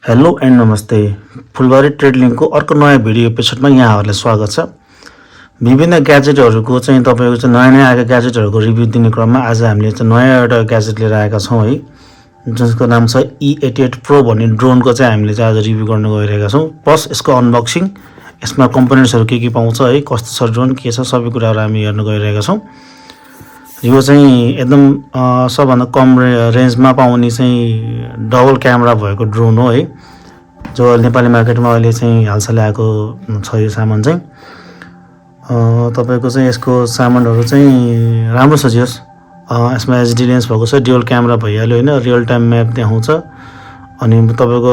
Hello and नमस्ते। फुलबारी ट्रेडलिङको अर्को नयाँ भिडियो एपिसोडमा यहाँहरूलाई स्वागत छ। विभिन्न ग्याजेटहरूको चाहिँ तपाईको चाहिँ नयाँ आएका ग्याजेटहरूको रिभ्यू दिने क्रममा आज हामीले चाहिँ नयाँ एउटा ग्याजेट लिएर आएका छौँ है, जसको नाम छ E88 Pro भन्ने ड्रोनको चाहिँ हामीले चाहिँ आज रिभ्यू गर्न गइरहेका छौँ। प्लस यसको अनबक्सिङ, यसमा कम्पोनेन्ट्सहरू के पाउँछ है, कस्तो छ ड्रोन, के छ, सबै कुराहरू हामी हेर्न गइरहेका छौँ। यो चाहिँ एकदम सबभन्दा कम रेन्जमा पाउने चाहिँ डबल क्यामेरा भएको ड्रोन हो है, जो नेपाली मार्केटमा अहिले चाहिँ हालसालै आएको छ। यो सामान चाहिँ तपाईको चाहिँ यसको सामानहरू चाहिँ राम्रो छ। जस यसमा एचडी लेन्स भएको छ, ड्युअल क्यामेरा भइहाल्यो हैन, रियल टाइम म्याप देखाउँछ, अनि तपाईको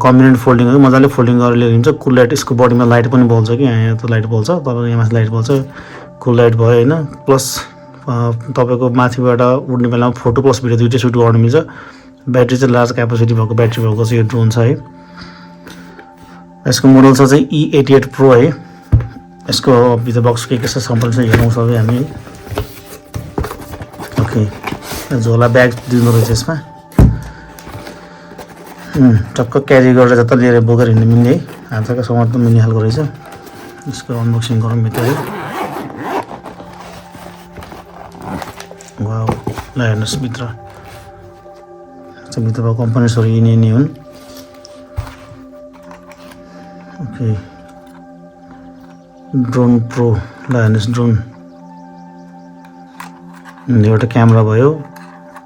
कम्बिनेन्ट फोल्डिङहरू मजाले फोल्डिङ गरेर लिएर हुन्छ। कुल लाइट, यसको बडीमा लाइट पनि बल्छ कि यहाँ त लाइट बल्छ, तपाईको यहाँ माथि लाइट बल्छ, कुल लाइट भयो हैन। प्लस तपाईको माथिबाट उड्ने बेलामा फोटो प्लस भिडियो दुईटै सुट गर्न मिल्छ। ब्याट्री चाहिँ लार्ज क्यापेसिटी भएको ब्याट्री भएको चाहिँ यो ड्रोन छ है। यसको मोडल छ चाहिँ E88 Pro है। यसको भित्र बक्स के छ सम्पल चाहिँ हेरौँ सबै हामी। ओके, झोला ब्याग दिनु रहेछ यसमा, टक्क क्यारी गरेर जता लिएर बोकेर हिँड्न मिल्ने है, हातका समात पनि मिल्ने खालको रहेछ। यसको अनबक्सिङ गरौँ भित्र है। वाउ, ल हेर्नुहोस् भित्र भएको कम्पोनेन्ट्सहरू यिनी हुन्। ओके, ड्रोन प्रो, ल हेर्नुहोस् ड्रोन। एउटा क्यामेरा भयो,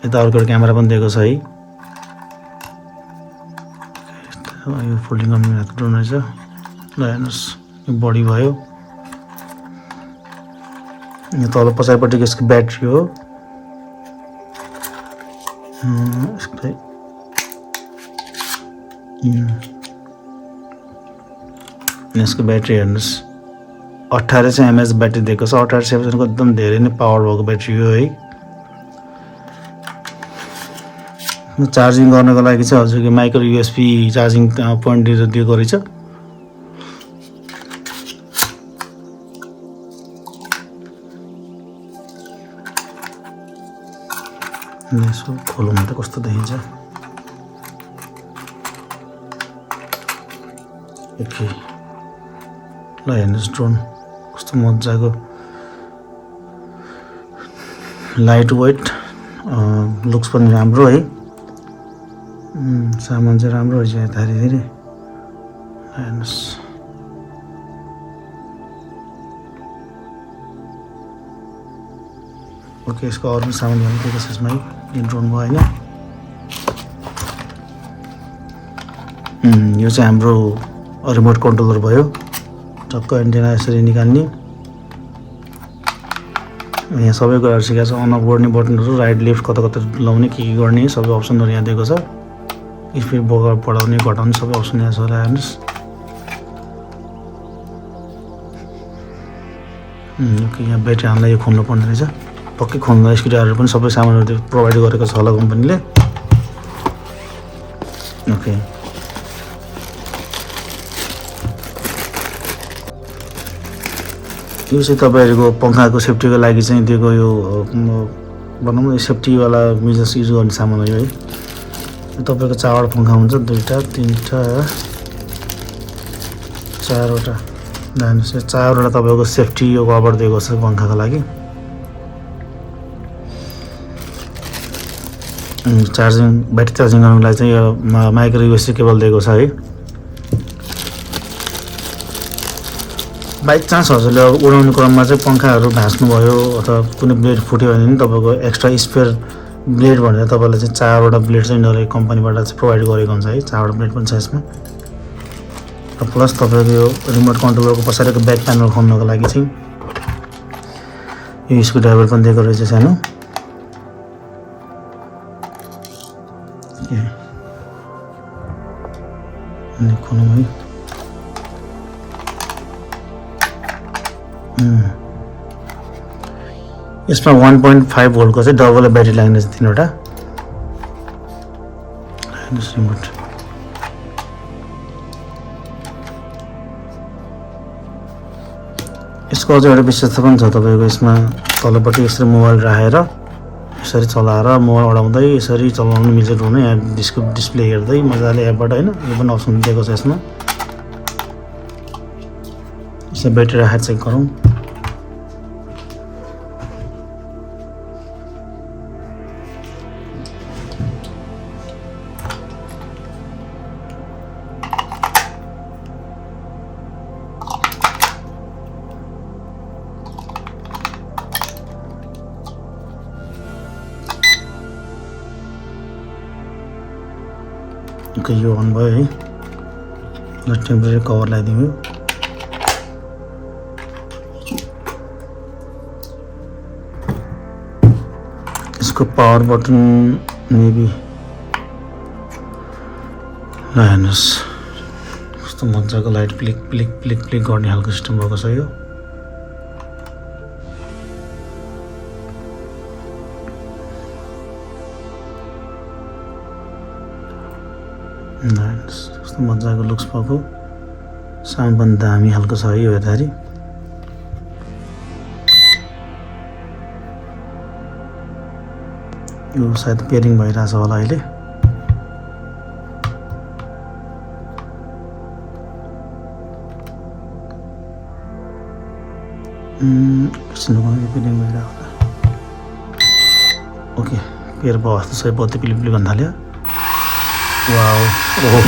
यता अर्को क्यामेरा पनि दिएको छ है। यो फोल्डिङ गर्ने भएको ड्रोन रहेछ। ल हेर्नुहोस्, यो बडी भयो, यो तल पछाडिपट्टिको यसको ब्याट्री हो। यसको ब्याट्री हेर्नुहोस्, 1800 mAh ब्याट्री दिएको छ। 1800 को एकदम धेरै नै पावर भएको ब्याट्री हो है। चार्जिङ गर्नको लागि चाहिँ हजुरको माइक्रो USB चार्जिङ पोइन्ट दिएको रहेछ। यसो खोलौँ त कस्तो देखिन्छ। ओके, ल हेर्नुहोस् ड्रोन कस्तो मजाको, लाइट वेट, लुक्स पनि राम्रो है। सामान चाहिँ राम्रो रहेछ यताखेरि धेरै। हेर्नुहोस्, ओके, यसको अरू सामान के छ यसमा है। यो ड्रोन भयो होइन। यो चाहिँ हाम्रो रिमोट कन्ट्रोलर भयो, टक्क एन्टेना यसरी निकाल्ने, यहाँ सबै कुराहरू सिकाएको छ। अन अफ गर्ने बटनहरू, राइट लेफ्ट कता कता लाउने, के गर्ने सबै अप्सनहरू यहाँ दिएको छ। स्पिड बढाउने घटाउने सबै अप्सन यहाँ छ। हेर्नुहोस्, ओके, यहाँ ब्याट्री हाल्नलाई यो खोल्नु पर्ने रहेछ। पक्कै खोल्दा स्क्रुड्राइभर पनि सबै सामानहरू प्रोभाइड गरेको छ होला कम्पनीले। ओके, यो चाहिँ तपाईँहरूको पङ्खाको सेफ्टीको लागि चाहिँ दिएको यो भनौँ न सेफ्टीवाला मेजर्स युज गर्ने सामान हो है। यो तपाईँको 4वटा पङ्खा हुन्छ, 2टा 3टा 4वटा। हेर्नुहोस्, यो 4वटा तपाईँको सेफ्टी यो कभर दिएको छ पङ्खाको लागि। चार्जिङ, ब्याट्री चार्जिङ गर्नको लागि चाहिँ यो माइक्रो USB केबल दिएको छ है। बाई चान्स हजुरले उडाउने क्रममा चाहिँ पङ्खाहरू भाँच्नुभयो अथवा कुनै ब्लेड फुट्यो भने पनि तपाईँको एक्स्ट्रा स्पेयर ब्लेड भनेर तपाईँलाई चाहिँ 4वटा ब्लेड चाहिँ यिनीहरूले कम्पनीबाट चाहिँ प्रोभाइड गरेको हुन्छ है। 4वटा ब्लेड पनि छ यसमा। प्लस तपाईँको यो रिमोट कन्ट्रोलरको पछाडिको ब्याक प्यानल खोल्नको लागि चाहिँ यो स्क्रुड्राइभर पनि दिएको रहेछ सानो। खोलौँ है। यसमा 1.5 भोल्टको चाहिँ डबल ब्याट्री लाग्ने छ, 3वटा। हेर्नुहोस् रिमोट, यसको अझ एउटा विशेषता पनि छ तपाईँको। यसमा तलपट्टि यसरी मोबाइल राखेर यसरी चलाएर मोबाइल अडाउँदै यसरी चलाउनु मिल्छ ड्रोन। यहाँ डिस्प्ले हेर्दै मजाले एपबाट हैन। यो पनि अप्सन दिएको छ यसमा। यसमा ब्याट्री राखेर चेक गरौँ। ओके यो अन भयो है। ल टेम्परेरी कभर लगाइदिउँ। यसको पावर बटन मेबी ल हेर्नुहोस् कस्तो मजाको लाइट प्लिक प्लिक प्लिक प्लिक गर्ने खालको सिस्टम भएको छ यो। कस्तो मजाको लुक्स भएको। साउन्ड पनि दामी खालको छ है यो हेर्दाखेरि। यो सायद पेयरिङ भइरहेछ होला अहिले। पेयरिङ भइरहेको होला। ओके पेयर भयो जस्तो सबै बत्ती पिलिप पिलिप भन्न थाल्यो। वाउ ओहो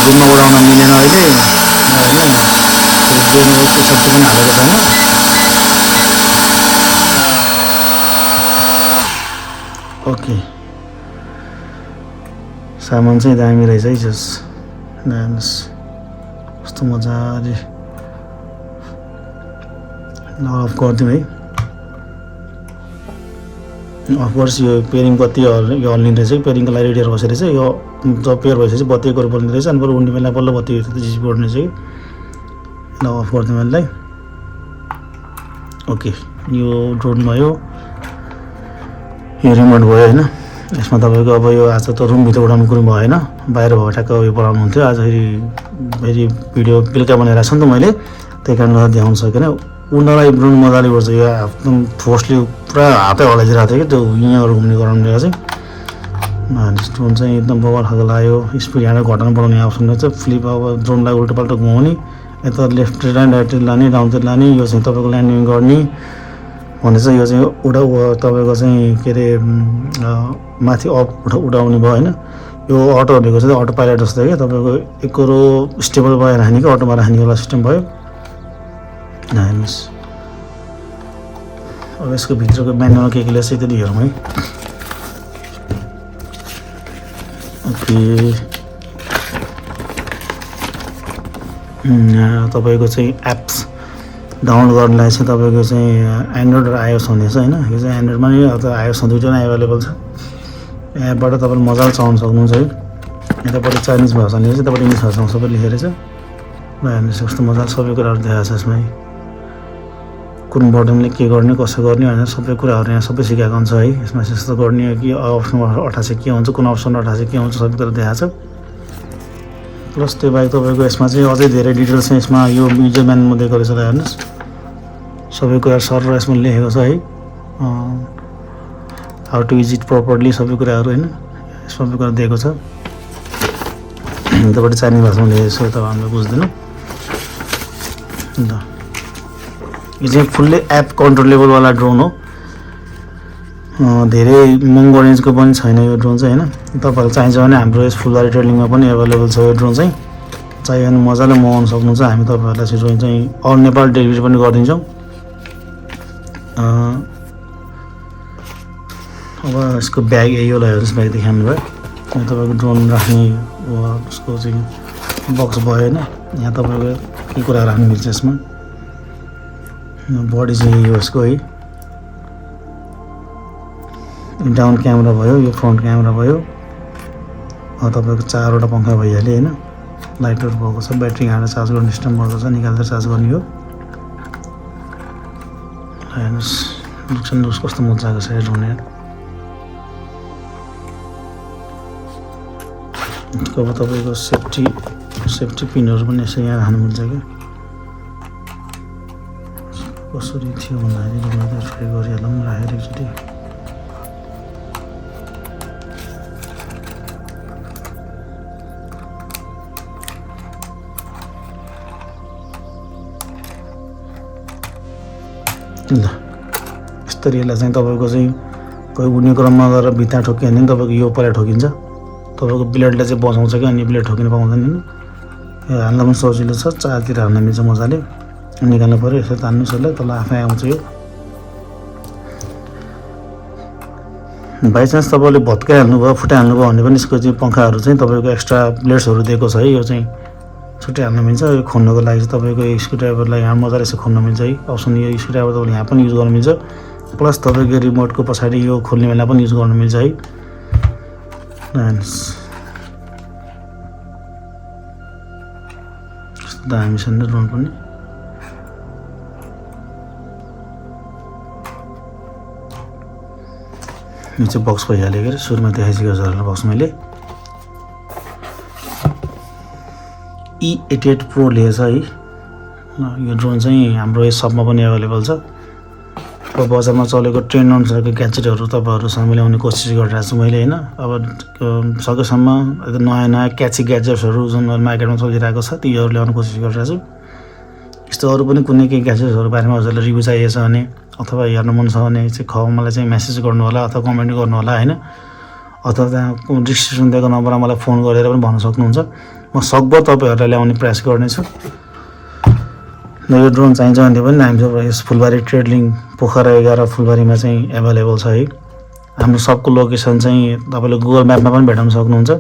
घुम्न उडाउन मिलेन अहिले होइन। ड्रोनको त्यो शक्ति पनि हालेको छैन। ओके सामान चाहिँ दामी रहेछ है। जस हेर्नुहोस् कस्तो मजाले। ल अफ गरिदिउँ है। अफकोर्स यो पेयरिङ बत्ती यो हल्लिने रहेछ। पेयरिङको लागि रेडियर बसेर चाहिँ यो जब पेयर भइसकेपछि बत्ती गर्नुपर्ने रहेछ। अनि बरु उड्ने बेला बल्ल बत्ती जिप गर्ने चाहिँ। ल अफ गरिदिउँ यसलाई। ओके यो ड्रोन भयो। यो रिमोट भयो होइन। यसमा तपाईँको अब यो आज त रुमभित्र उडाउनु कुरो भएन। बाहिर भयो ठ्याक्क उयो पढाउनु हुन्थ्यो। आज फेरि भिडियो बेलुका बनाइरहेको छु नि त मैले। त्यही कारणले गर्दा देखाउन सकेन। उड्नलाई ड्रोन मजाले उड्छ। यो एकदम फोर्सले पुरा हातै हल्लाइदिरहेको थियो कि त्यो यहाँबाट घुम्ने गराउनुले चाहिँ। ड्रोन चाहिँ एकदम बवाल खालको लाग्यो। स्पिड यहाँबाट घटाउनु बढाउने अप्सन रहेछ। फ्लिप अब ड्रोनलाई उल्टोपाल्टो घुमाउने। यता लेफ्टतिर लाने राइटतिर लाने डाउनतिर लाने। यो चाहिँ तपाईँको ल्यान्डिङ गर्ने भने चाहिँ यो चाहिँ तपाईँको चाहिँ के अरे माथि अप उडाउने भयो होइन। यो अटो भनेको चाहिँ अटो पाइलट जस्तो क्या। तपाईँको एकरो स्टेबल भएर हाने कि अटोमा राख्नेवाला सिस्टम भयो। हेर्नुहोस् अब यसको भित्रको म्यानुअल के लेख्छ त्यति हेरौँ है। ओके तपाईँको चाहिँ एप्स डाउनलोड गर्नलाई चाहिँ तपाईँको चाहिँ एन्ड्रोइड र आइओएस हुनेछ होइन। यो चाहिँ एन्ड्रोइडमा नि अथवा आइओएसमा दुइटै नै एभाइलेबल छ। एपबाट तपाईँले मजाले चलाउन सक्नुहुन्छ है। यतापट्टि चाइनिज भाषाले चाहिँ यतापट्टि इङ्ग्लिस भाषामा सबै लेखेर छ। ल हेर्नुहोस् कस्तो मजाले सबै कुराहरू देखाएको छ यसमा। कुन बटनले के गर्ने कसो गर्ने भनेर सबै कुराहरू यहाँ सबै सिकाएको हुन्छ है। यसमा यस्तो गर्ने कि अप्सन अठाएछ के हुन्छ, कुन अप्सन अठाएछ के हुन्छ, सबै कुरा देखाएको छ। प्लस त्यो बाहेक तपाईँको यसमा चाहिँ अझै धेरै डिटेल्स चाहिँ यसमा यो युजर म्यानुअलमा दिएको रहेछ। हेर्नुहोस् सबै कुरा सर र यसमा लेखेको छ है। How to use it properly सबै कुराहरू होइन सबै कुरा दिएको छ। यतापट्टि चाइनिज भाषामा लेखेको छ। तपाईँ हामीले बुझ्दैनौँ। ल यो चाहिँ फुल्ली एप कन्ट्रोलेबलवाला ड्रोन हो। धेरै महँगो रेन्जको पनि छैन यो ड्रोन चाहिँ होइन। तपाईँहरूलाई चाहिन्छ भने हाम्रो यस फुलबारी ट्रेडिङमा पनि एभाइलेबल छ यो ड्रोन चाहिँ। चाहियो भने मजाले मगाउन सक्नुहुन्छ। हामी तपाईँहरूलाई चाहिँ ड्रोन चाहिँ अल नेपाल डेलिभरी पनि गरिदिन्छौँ। अब यसको ब्याग यही होला। हेर्नुहोस् ब्याग देखाउनु भयो। यहाँ तपाईँको ड्रोन राख्ने उसको चाहिँ बक्स भयो होइन। यहाँ तपाईँको के कुरा राख्नु मिल्छ यसमा। बडी चाहिँ यो यसको है। डाउन क्यामेरा भयो। यो फ्रन्ट क्यामेरा भयो। तपाईँको 4वटा पङ्खा भइहाल्यो होइन। लाइटहरू भएको छ। ब्याट्री हालेर चार्ज गर्ने सिस्टम भएको छ। निकालेर चार्ज गर्ने हो। हेर्नुहोस् लुक्स कस्तो मजाको छ यो ड्रोन यार। अब तपाईँको सेफ्टी पिनहरू पनि यसो यहाँ राख्नु मिल्छ क्या। कसरी थियो भन्दाखेरि मैले ट्राई गरिहालौँ राखेर एकचोटि। ल यस्तरी यसलाई चाहिँ तपाईँको चाहिँ कोही उड्ने क्रममा गएर भित्ता ठोक्यो भने तपाईँको यो पहिला ठोकिन्छ। तपाईँको ब्लेडले चाहिँ बचाउँछ क्या, अनि ब्लेड ठोकिन पाउँदैन होइन। यो हाल्न पनि सजिलो छ, चारतिर हाल्न मिल्छ मजाले। निकाल्नु पऱ्यो यसो तान्नुहोस् यसलाई, तल आफै आउँछ यो। बाइचान्स तपाईँले भत्काइहाल्नुभयो फुटाइहाल्नुभयो भने पनि यसको चाहिँ पङ्खाहरू चाहिँ तपाईँको एक्स्ट्रा ब्लेड्सहरू दिएको छ है। यो चाहिँ छुट्टै हाल्न मिल्छ। यो खोल्नको लागि चाहिँ तपाईँको यो स्क्रुड्राइभरलाई यहाँ मजाले यसो खोल्न मिल्छ है। अप्सन यो स्क्रुड्राइभर तपाईँले यहाँ पनि युज गर्नु मिल्छ, प्लस तपाईँको रिमोटको पछाडि यो खोल्ने बेला पनि युज गर्नु मिल्छ है। कस्तो दामी छ नि ड्रोन पनि। यो चाहिँ बक्स भइहाल्यो क्या, सुरुमा देखाइसकेको छ बक्स मैले। E88 Pro लिएछ है। यो ड्रोन चाहिँ हाम्रो यस सपमा पनि एभाइलेबल छ। अब बजारमा चलेको ट्रेन्ड अनुसारको ग्याजेटहरू तपाईँहरूसँग मिलाउने कोसिस गरिरहेको छु मैले होइन। अब सकेसम्म नयाँ क्याची ग्याजेट्सहरू जुन मार्केटमा चलिरहेको छ तीहरू ल्याउने कोसिस गरिरहेको छु। यस्तो अरू पनि कुनै केही ग्याजेट्सहरू बारेमा हजुरलाई रिभ्यू चाहिएछ भने अथवा हेर्नु मन छ भने चाहिँ मलाई चाहिँ मेसेज गर्नु होला अथवा कमेन्ट गर्नु होला होइन। अथवा त्यहाँ डिस्क्रिप्सन दिएको नम्बरमा मलाई फोन गरेर पनि भन्न सक्नुहुन्छ। म सक्दो तपाईँहरूलाई ल्याउने प्रयास गर्नेछु। यो ड्रोन चाहिन्छ भने पनि हामी यस फुलबारी ट्रेडलिङ पोखरा 11 फुलबारीमा चाहिँ एभाइलेबल छ है। हाम्रो सबको लोकेसन चाहिँ तपाईँले गुगल म्यापमा पनि भेटाउन सक्नुहुन्छ।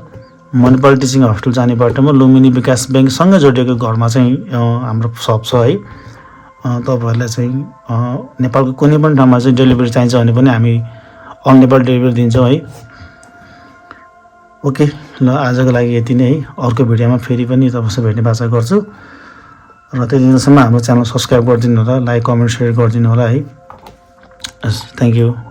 मणिपाल टिचिङ हस्पिटल जाने बाटोमा लुम्बिनी विकास ब्याङ्कसँगै जोडिएको घरमा चाहिँ हाम्रो सप छ है। तपाईँहरूलाई चाहिँ नेपालको कुनै पनि ठाउँमा चाहिँ डेलिभरी चाहिन्छ भने पनि हामी अल नेपाल डेलिभरी दिन्छौँ है। ओके ल आजको लागि यति नै है। अर्को भिडियोमा फेरि पनि तपाईँसँग भेट्ने बाचा गर्छु र त्यति दिनसम्म हाम्रो च्यानल सब्सक्राइब गरिदिनु होला, लाइक कमेन्ट सेयर गरिदिनु होला है। Thank you.